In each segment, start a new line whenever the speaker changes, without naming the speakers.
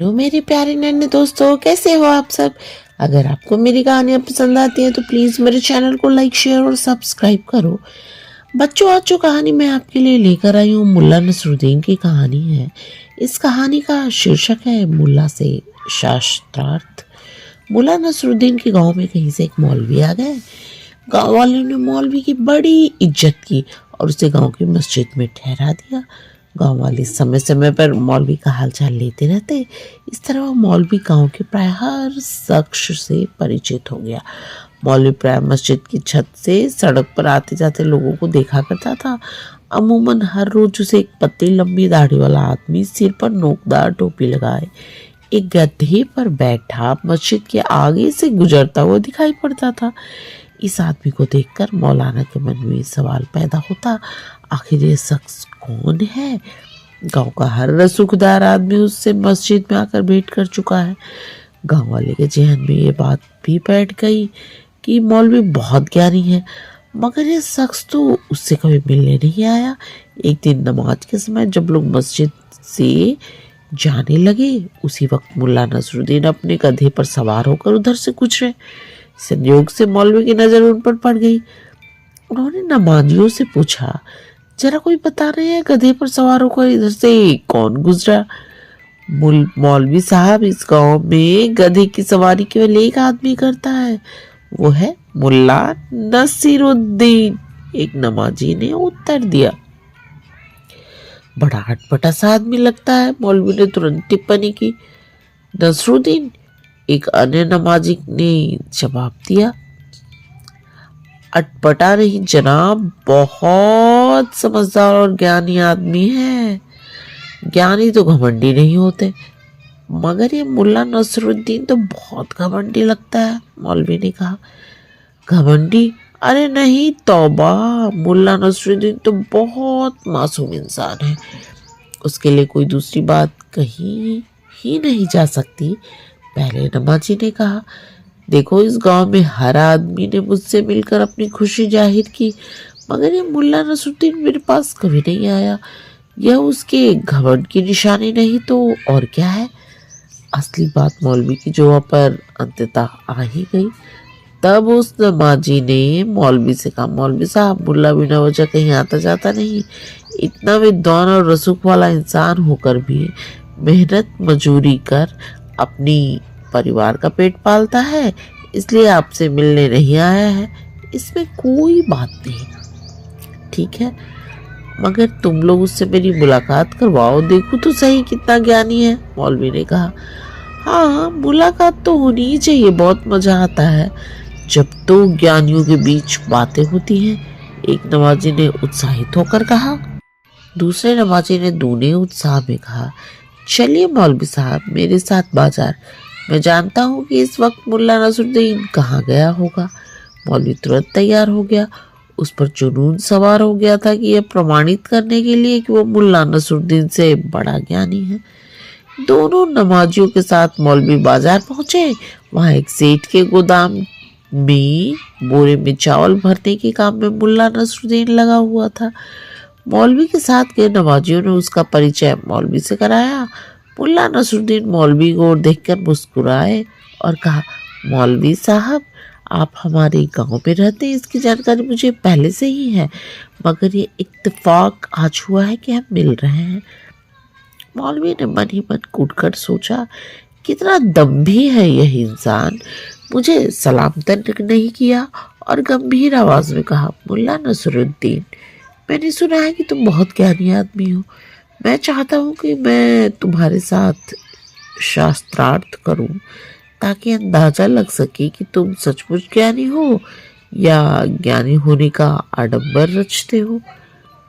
Hello मेरे प्यारे नन्हे दोस्तों, कैसे हो आप सब। अगर आपको मेरी कहानियाँ पसंद आती हैं तो प्लीज़ मेरे चैनल को लाइक, शेयर और सब्सक्राइब करो। बच्चों, आज जो कहानी मैं आपके लिए लेकर आई हूँ मुल्ला नसरुद्दीन की कहानी है। इस कहानी का शीर्षक है मुल्ला से शास्त्रार्थ। मुल्ला नसरुद्दीन के गांव में कहीं से एक मौलवी आ गए। गांव वालों ने मौलवी की बड़ी इज्जत की और उसे गांव की मस्जिद में ठहरा दिया। गांव वाले समय समय पर मौलवी का हालचाल लेते रहते। इस तरह वो मौलवी गांव के प्राय हर शख्स से परिचित हो गया। मौलवी प्राय मस्जिद की छत से सड़क पर आते जाते लोगों को देखा करता था। अमूमन हर रोज उसे एक पतली लंबी दाढ़ी वाला आदमी सिर पर नोकदार टोपी लगाए एक गधे पर बैठा मस्जिद के आगे से गुजरता हुआ दिखाई पड़ता था। इस आदमी को देखकर मौलाना के मन में सवाल पैदा होता, आखिर ये शख्स कौन है। गांव का हर रसूखदार आदमी उससे मस्जिद में आकर भेंट कर चुका है। गांव वाले के जहन में ये बात भी बैठ गई कि मौलवी बहुत ज्ञानी है, मगर ये शख्स तो उससे कभी मिलने नहीं आया। एक दिन नमाज के समय जब लोग मस्जिद से जाने लगे, उसी वक्त मुल्ला नसरुद्दीन अपने गधे पर सवार होकर उधर से गुजरे। संयोग से मौलवी की नजर उन पर पड़ गई। उन्होंने नमाजियों से पूछा, जरा कोई बता रहे हैं गधे पर सवार होकर इधर से कौन गुजरा। मौलवी साहब, इस गांव में गधे की सवारी केवल एक आदमी करता है, वो है मुल्ला नसीरुद्दीन, एक नमाजी ने उत्तर दिया। बड़ा अटपटा सा आदमी लगता है, मौलवी ने तुरंत टिप्पणी की। नसरुद्दीन, एक अन्य नमाजी ने जवाब दिया। अटपटा नहीं जनाब, बहुत समझदार और ज्ञानी आदमी है। ज्ञानी तो घमंडी नहीं होते, मगर ये मुल्ला नसरुद्दीन तो बहुत घमंडी लगता है, मौलवी ने कहा। घमंडी? अरे नहीं तौबा, मुल्ला नसरुद्दीन तो बहुत मासूम इंसान है, उसके लिए कोई दूसरी बात कहीं ही नहीं जा सकती। पहले नमाजी ने कहा, देखो, इस गांव में हर आदमी ने मुझसे मिलकर अपनी खुशी जाहिर की, मगर ये मुल्ला नसरुद्दीन मेरे पास कभी नहीं आया। यह उसके घमंड की निशानी नहीं तो और क्या है। असली बात मौलवी की जुबान पर अंततः आ ही गई। तब उस नमाजी ने मौलवी से कहा, मौलवी साहब, मुल्ला बिना वजह कहीं आता जाता नहीं, इतना विद्वान और रसूख वाला इंसान होकर भी मेहनत मजूरी कर अपनी परिवार का पेट पालता है, इसलिए आपसे मिलने नहीं आया है। इसमें कोई बात नहीं, ठीक है, मगर तुम लोग उससे मेरी मुलाकात करवाओ, देखो तो सही कितना ज्ञानी है, मौलवी ने कहा। हाँ, मुलाकात तो होनी ही चाहिए, बहुत मजा आता है जब तो ज्ञानियों के बीच बातें होती हैं, एक नमाजी ने उत्साहित होकर कहा। दूसरे नमाजी ने दूने उत्साह में कहा, चलिए मौलवी साहब, मेरे साथ बाजार। मैं जानता हूँ कि इस वक्त मुल्ला नसरुद्दीन कहाँ गया होगा। मौलवी तुरंत तैयार हो गया। उस पर जुनून सवार हो गया था कि यह प्रमाणित करने के लिए कि वो मुल्ला नसरुद्दीन से बड़ा ज्ञानी है। दोनों नमाजियों के साथ मौलवी बाजार पहुंचे। वहां एक सेठ के गोदाम में बोरे में चावल भरने के काम में मुल्ला नसरुद्दीन लगा हुआ था। मौलवी के साथ गए नमाजियों ने उसका परिचय मौलवी से कराया। मुल्ला नसरुद्दीन मौलवी को देखकर मुस्कुराए और कहा, मौलवी साहब, आप हमारे गांव में रहते हैं, इसकी जानकारी मुझे पहले से ही है, मगर ये इत्तेफाक आज हुआ है कि हम मिल रहे हैं। मौलवी ने मन ही मन कूटकर सोचा, कितना दम्भी है यह इंसान, मुझे सलाम तक नहीं किया और गंभीर आवाज में कहा, मुल्ला नसरुद्दीन, मैंने सुना है कि तुम बहुत ज्ञानी आदमी हो। मैं चाहता हूँ कि मैं तुम्हारे साथ शास्त्रार्थ करूं, ताकि अंदाजा लग सके कि तुम सचमुच ज्ञानी हो या ज्ञानी होने का आडंबर रचते हो।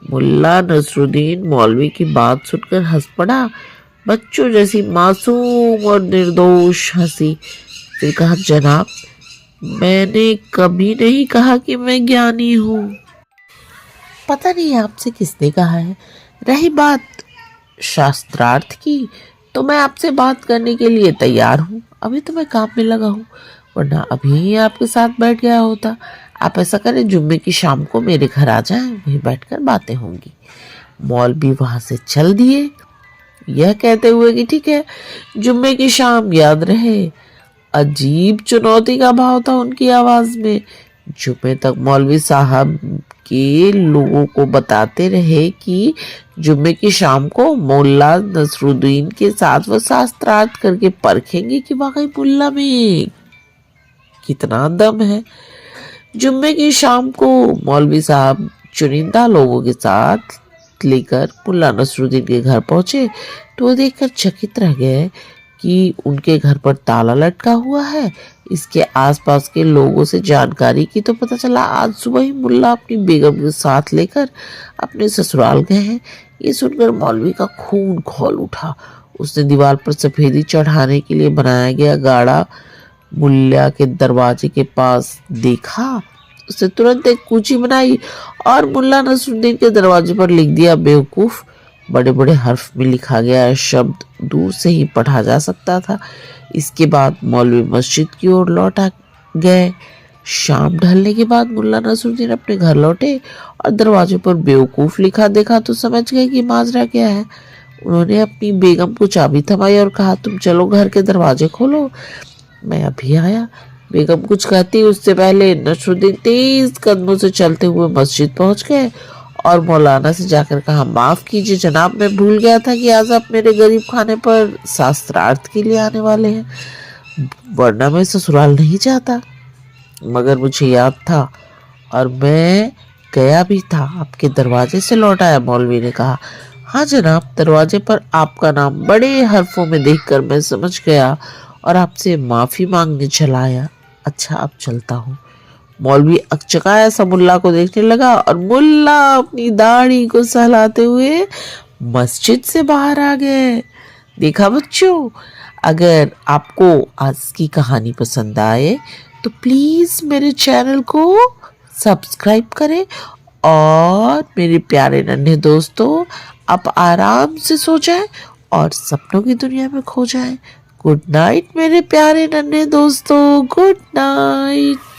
मुल्ला नसरुद्दीन मौलवी की बात सुनकर हंस पड़ा, बच्चों जैसी मासूम और निर्दोष हंसी। फिर कहा, जनाब, मैंने कभी नहीं कहा कि मैं ज्ञानी हूँ। पता नहीं आपसे किसने कहा है। रही बात शास्त्रार्थ की, तो मैं आपसे बात करने के लिए तैयार हूँ। अभी तो मैं काम में लगा हूँ, वरना अभी ही आपके साथ बैठ गया होता। आप ऐसा करें, जुम्मे की शाम को मेरे घर आ जाएं, वहीं बैठकर बातें होंगी। मौलवी वहां से चल दिए। यह कहते हुए कि ठीक है, जुम्मे की शाम याद रहे। अजीब चुनौती का भाव था उनकी आवाज में। जुम्मे तक मौलवी साहब के लोगों को बताते रहे कि जुम्मे की शाम को मुल्ला नसरुद्दीन के साथ वो शास्त्रार्थ करके परखेंगे कि वाकई मुल्ला में कितना दम है। जुम्मे की शाम को मौलवी साहब चुनिंदा लोगों के साथ लेकर मुल्ला नसरुद्दीन के घर पहुंचे तो वो देखकर चकित रह गए कि उनके घर पर ताला लटका हुआ है। इसके आसपास के लोगों से जानकारी की तो पता चला आज सुबह ही मुल्ला अपनी बेगम के साथ लेकर अपने ससुराल गए हैं। ये सुनकर मौलवी का खून खौल उठा। उसने दीवार पर सफेदी चढ़ाने के लिए बनाया गया गाड़ा मुल्ला के दरवाजे के पास देखा। उसने तुरंत एक कूची बनाई और मुल्ला नसरुद्दीन के दरवाजे पर लिख दिया बेवकूफ। बड़े बड़े हर्फ में लिखा गया शब्द दूर से ही पढ़ा जा सकता था। इसके बाद मौलवी मस्जिद की ओर लौट गए। शाम ढलने के बाद मुल्ला नसरुद्दीन अपने घर लौटे और दरवाजे पर बेवकूफ लिखा देखा तो समझ गए कि माजरा क्या है। उन्होंने अपनी बेगम को चाबी थमाई और कहा, तुम चलो घर के दरवाजे खोलो, मैं अभी आया। बेगम कुछ कहती उससे पहले नसरुद्दीन तेज कदमों से चलते हुए मस्जिद पहुंच गए और मौलाना से जाकर कहा, माफ कीजिए जनाब, मैं भूल गया था कि आज आप मेरे गरीब खाने पर शास्त्रार्थ के लिए आने वाले हैं, वरना मैं ससुराल नहीं जाता, मगर मुझे याद था और मैं गया भी था, आपके दरवाजे से लौट आया। मौलवी ने कहा, हाँ जनाब, दरवाजे पर आपका नाम बड़े हरफों में देखकर मैं समझ गया और आपसे माफी मांगने चला आया। अच्छा, अब चलता हूँ। मौलवी अकचकाया सा मुल्ला को देखने लगा और मुल्ला अपनी दाढ़ी को सहलाते हुए मस्जिद से बाहर आ गए। देखा बच्चों, अगर आपको आज की कहानी पसंद आए तो प्लीज मेरे चैनल को सब्सक्राइब करें और मेरे प्यारे नन्हे दोस्तों, आप आराम से सो जाएं और सपनों की दुनिया में खो जाएं। गुड नाइट मेरे प्यारे नन्हे दोस्तों, गुड नाइट।